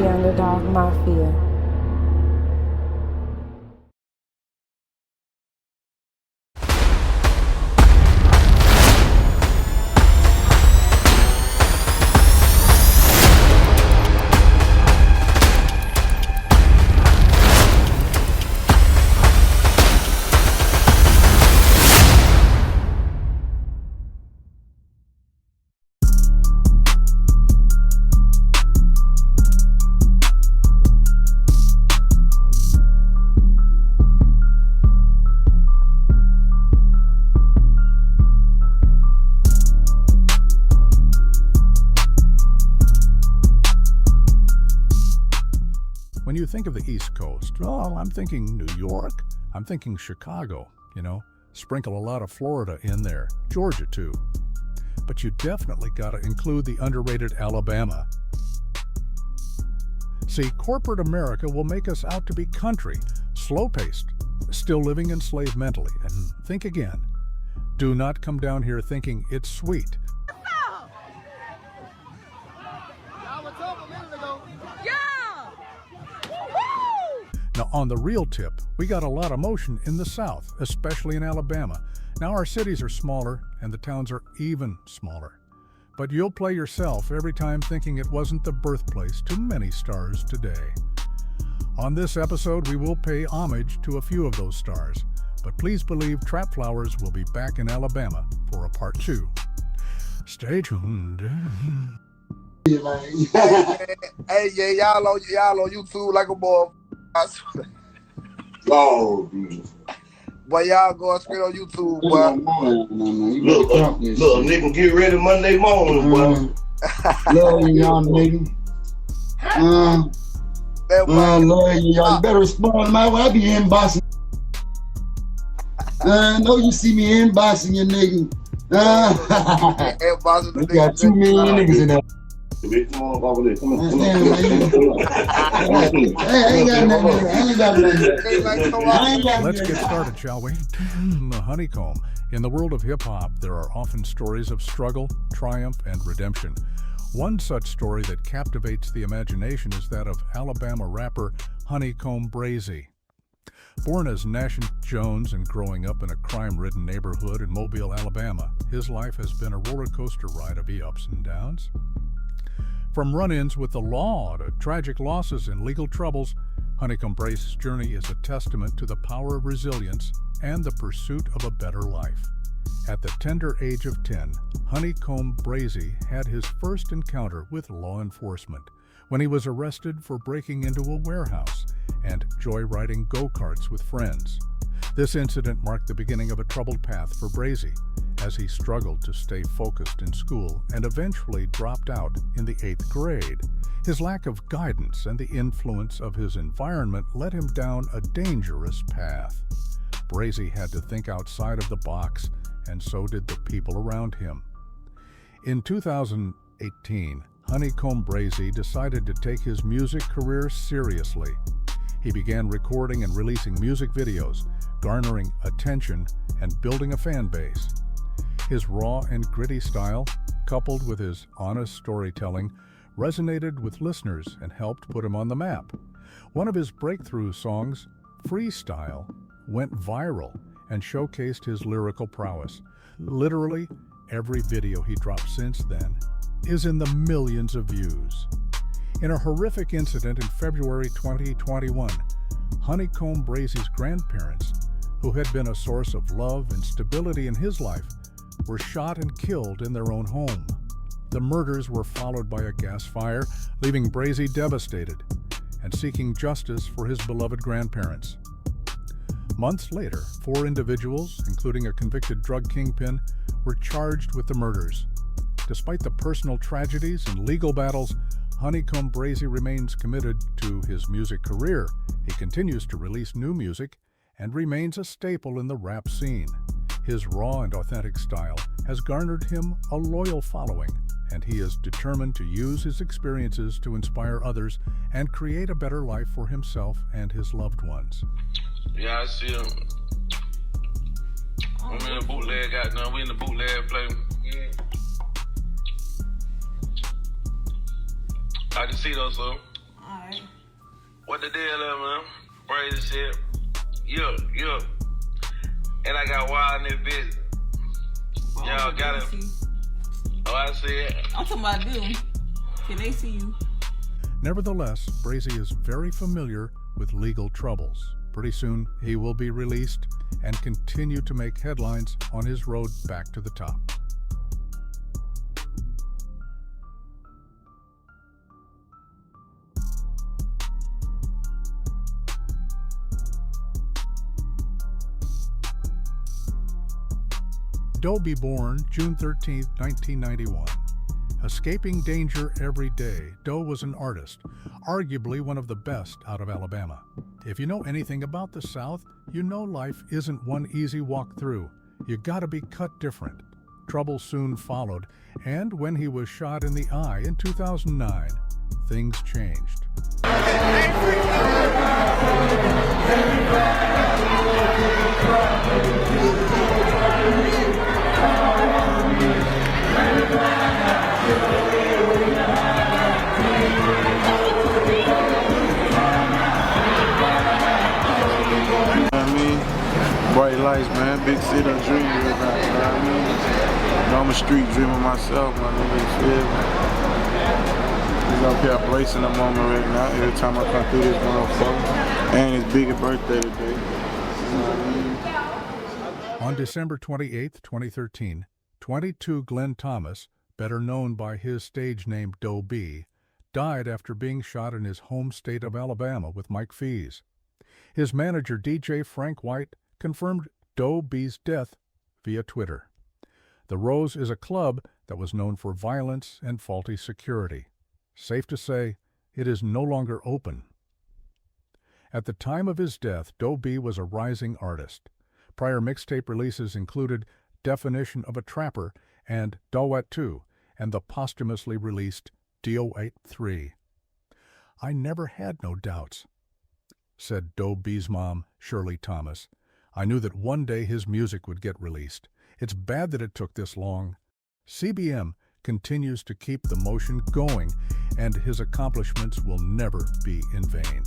Underdog Mafia. When you think of the East Coast, well, I'm thinking New York, I'm thinking Chicago, sprinkle a lot of Florida in there, Georgia too. But you definitely gotta include the underrated Alabama. See, corporate America will make us out to be country, slow-paced, still living enslaved mentally. And think again. Do not come down here thinking it's sweet. Now, on the real tip, we got a lot of motion in the South, especially in Alabama. Now, our cities are smaller, and the towns are even smaller. But you'll play yourself every time thinking it wasn't the birthplace to many stars today. On this episode, we will pay homage to a few of those stars, but please believe Trap Flowers will be back in Alabama for a part 2. Stay tuned. Hey, yeah, y'all on YouTube like a boy. Oh, dude. Boy, y'all going straight on YouTube, boy. Look, nigga, get ready Monday morning, boy. Love you, young nigga. Love you, y'all. You better respond to my way. I be inboxing. I know you see me inboxing your nigga. We got 2 million niggas in there. Let's get started, shall we? The honeycomb. In the world of hip-hop, there are often stories of struggle, triumph, and redemption. One such story that captivates the imagination is that of Alabama rapper Honeycomb Brazy. Born as Nashon Jones and growing up in a crime-ridden neighborhood in Mobile, Alabama, his life has been a roller coaster ride of the ups and downs. From run-ins with the law to tragic losses and legal troubles, Honeycomb Brazy's journey is a testament to the power of resilience and the pursuit of a better life. At the tender age of 10, Honeycomb Brazy had his first encounter with law enforcement when he was arrested for breaking into a warehouse and joyriding go-karts with friends. This incident marked the beginning of a troubled path for Brazy, as he struggled to stay focused in school and eventually dropped out in the 8th grade. His lack of guidance and the influence of his environment led him down a dangerous path. Brazy had to think outside of the box, and so did the people around him. In 2018, Honeycomb Brazy decided to take his music career seriously. He began recording and releasing music videos, garnering attention and building a fan base. His raw and gritty style, coupled with his honest storytelling, resonated with listeners and helped put him on the map. One of his breakthrough songs, Freestyle, went viral and showcased his lyrical prowess. Literally, every video he dropped since then is in the millions of views. In a horrific incident in February 2021, Honeycomb Brazy's grandparents, who had been a source of love and stability in his life, were shot and killed in their own home. The murders were followed by a gas fire, leaving Brazy devastated and seeking justice for his beloved grandparents. Months later, 4 individuals, including a convicted drug kingpin, were charged with the murders. Despite the personal tragedies and legal battles, Honeycomb Brazy remains committed to his music career. He continues to release new music and remains a staple in the rap scene. His raw and authentic style has garnered him a loyal following, and he is determined to use his experiences to inspire others and create a better life for himself and his loved ones. Yeah, I see him. I'm in the bootleg, goddamn. We in the bootleg play. Yeah. I can see those, so. Alright. What the deal is, man? Crazy shit. Yeah. And I got wild in this business. Y'all got it. Oh, I see it. I'm talking about them. Can they see you? Nevertheless, Brazy is very familiar with legal troubles. Pretty soon, he will be released and continue to make headlines on his road back to the top. Doe be born June 13, 1991. Escaping danger every day, Doe was an artist, arguably one of the best out of Alabama. If you know anything about the South, you know life isn't one easy walk through. You gotta be cut different. Trouble soon followed, and when he was shot in the eye in 2009, things changed. Bright lights, man. Big city of dreaming about, you know what I mean? You know, I'm a street dreamer myself, my nigga, you feel me? He's up here blazing the moment right now. Every time I come through this motherfucker. And his bigger birthday today. You know what I mean? On December 28, 2013, 22 Glenn Thomas, better known by his stage name Doe B, died after being shot in his home state of Alabama with Mike Fees. His manager, DJ Frank White, confirmed Doe B's death via Twitter. The Rose is a club that was known for violence and faulty security. Safe to say, it is no longer open. At the time of his death, Doe B was a rising artist. Prior mixtape releases included Definition of a Trapper and Dawet 2, and the posthumously released Dawet 3. I never had no doubts, said Doe B's mom, Shirley Thomas. I knew that one day his music would get released. It's bad that it took this long. CBM continues to keep the motion going, and his accomplishments will never be in vain.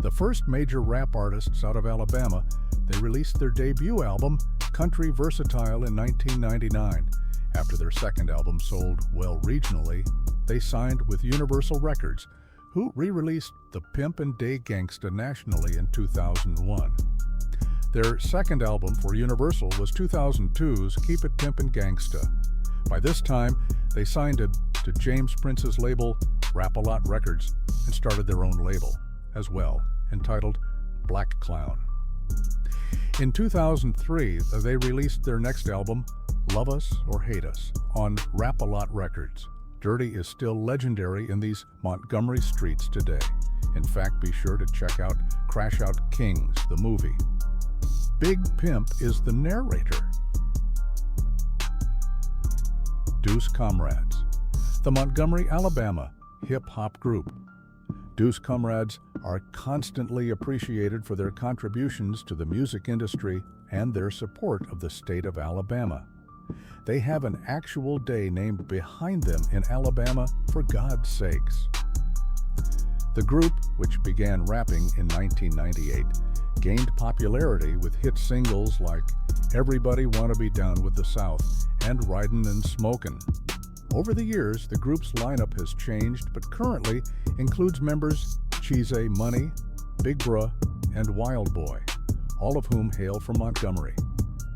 The first major rap artists out of Alabama, they released their debut album, Country Versatile, in 1999. After their second album sold well regionally, they signed with Universal Records, who re-released The Pimp and Day Gangsta nationally in 2001. Their second album for Universal was 2002's Keep It Pimpin' Gangsta. By this time, they signed to James Prince's label Rap-A-Lot Records and started their own label as well, entitled Black Clown. In 2003, they released their next album, Love Us or Hate Us, on Rap-A-Lot Records. Dirty is still legendary in these Montgomery streets today. In fact, be sure to check out Crash Out Kings, the movie. Big Pimp is the narrator. Deuce Comrades, the Montgomery, Alabama hip-hop group. Deuce Comrades are constantly appreciated for their contributions to the music industry and their support of the state of Alabama. They have an actual day named behind them in Alabama for God's sakes. The group, which began rapping in 1998, gained popularity with hit singles like Everybody Wanna Be Down with the South and Ridin' and Smokin'. Over the years, the group's lineup has changed, but currently includes members Cheese Money, Big Bruh, and Wild Boy, all of whom hail from Montgomery.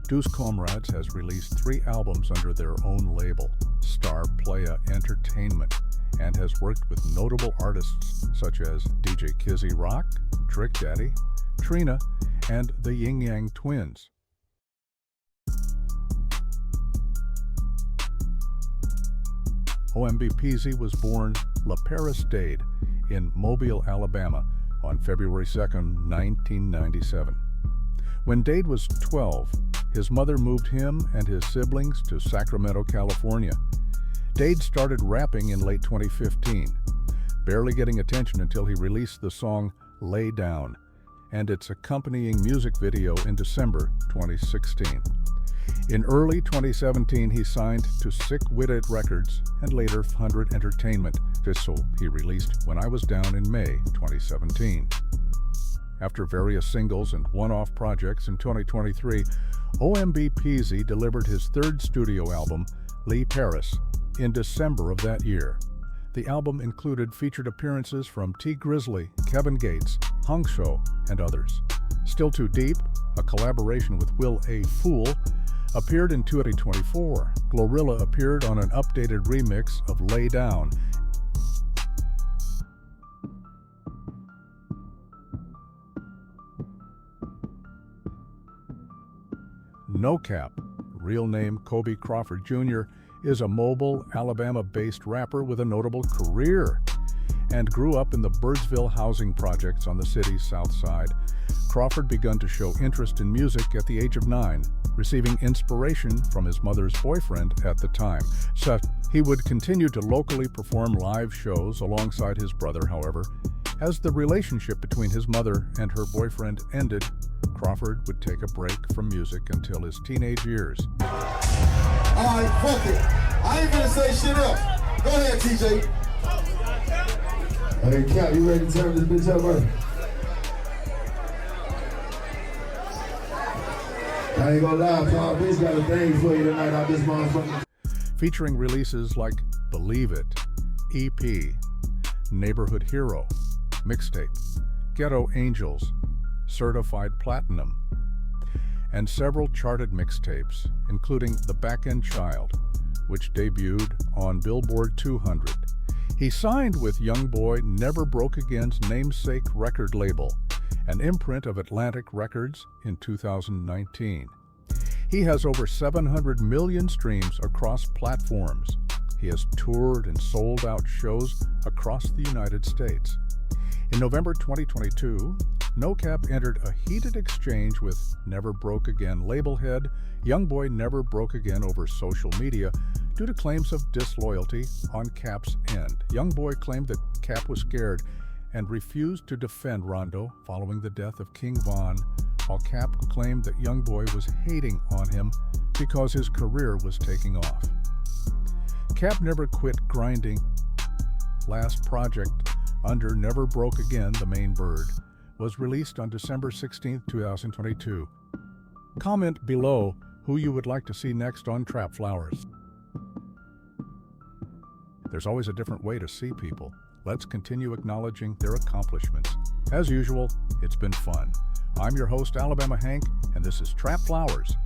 Deuce Comrades has released 3 albums under their own label, Star Playa Entertainment, and has worked with notable artists such as DJ Kizzy Rock, Trick Daddy, Trina, and the Yin Yang Twins. OMBPZ was born La Paris Dade in Mobile, Alabama on February 2, 1997. When Dade was 12, his mother moved him and his siblings to Sacramento, California. Dade started rapping in late 2015, barely getting attention until he released the song Lay Down and its accompanying music video in December 2016. In early 2017, he signed to Sick-Witted Records and later 100 Entertainment. So he released When I Was Down in May 2017. After various singles and one-off projects in 2023, OMB Peasy delivered his third studio album, Lee Paris, in December of that year. The album included featured appearances from T. Grizzly, Kevin Gates, Hung Sho, and others. Still Too Deep, a collaboration with Will A. Fool, appeared in 2024. Glorilla appeared on an updated remix of Lay Down. No Cap, real name Kobe Crawford Jr., is a mobile, Alabama-based rapper with a notable career and grew up in the Birdsville housing projects on the city's south side. Crawford began to show interest in music at the age of 9, receiving inspiration from his mother's boyfriend at the time. So he would continue to locally perform live shows alongside his brother, however. As the relationship between his mother and her boyfriend ended, Crawford would take a break from music until his teenage years. All right, fuck it. I ain't gonna say shit else. Go ahead, TJ. Hey, Cap, you ready to turn this bitch up, bro? I ain't gonna lie, Paul. Bitch got a thing for you tonight out this motherfucker. Featuring releases like Believe It, EP, Neighborhood Hero, Mixtape, Ghetto Angels, Certified Platinum, and several charted mixtapes, including The Back-End Child, which debuted on Billboard 200. He signed with YoungBoy Never Broke Again's namesake record label, an imprint of Atlantic Records, in 2019. He has over 700 million streams across platforms. He has toured and sold out shows across the United States. In November 2022, No Cap entered a heated exchange with Never Broke Again label head YoungBoy Never Broke Again over social media due to claims of disloyalty on Cap's end. YoungBoy claimed that Cap was scared and refused to defend Rondo following the death of King Von, while Cap claimed that YoungBoy was hating on him because his career was taking off. Cap never quit grinding. Last project, Under Never Broke Again, The Main Bird, was released on December 16, 2022. Comment below who you would like to see next on Trap Flowers. There's always a different way to see people. Let's continue acknowledging their accomplishments. As usual, it's been fun. I'm your host, Alabama Hank, and this is Trap Flowers.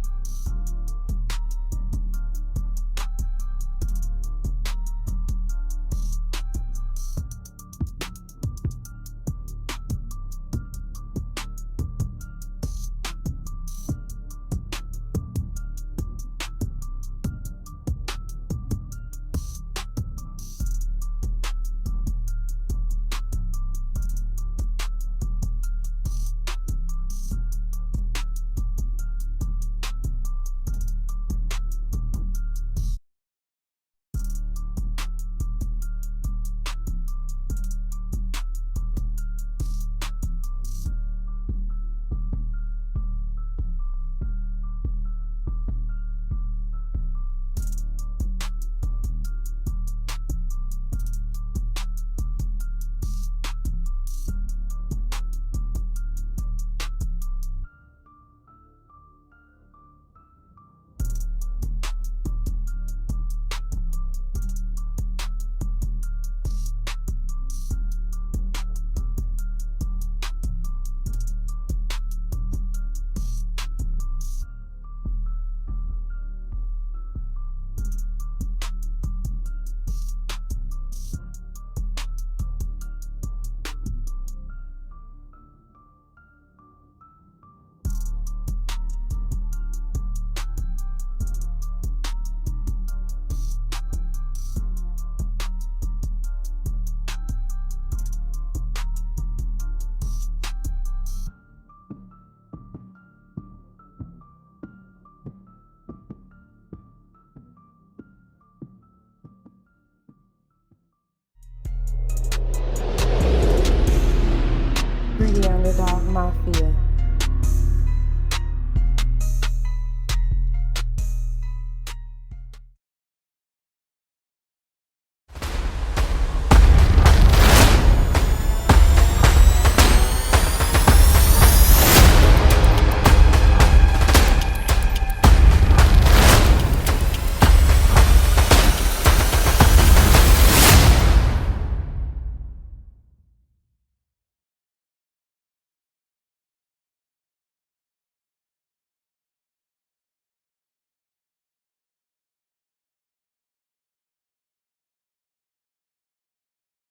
The Underdog Mafia.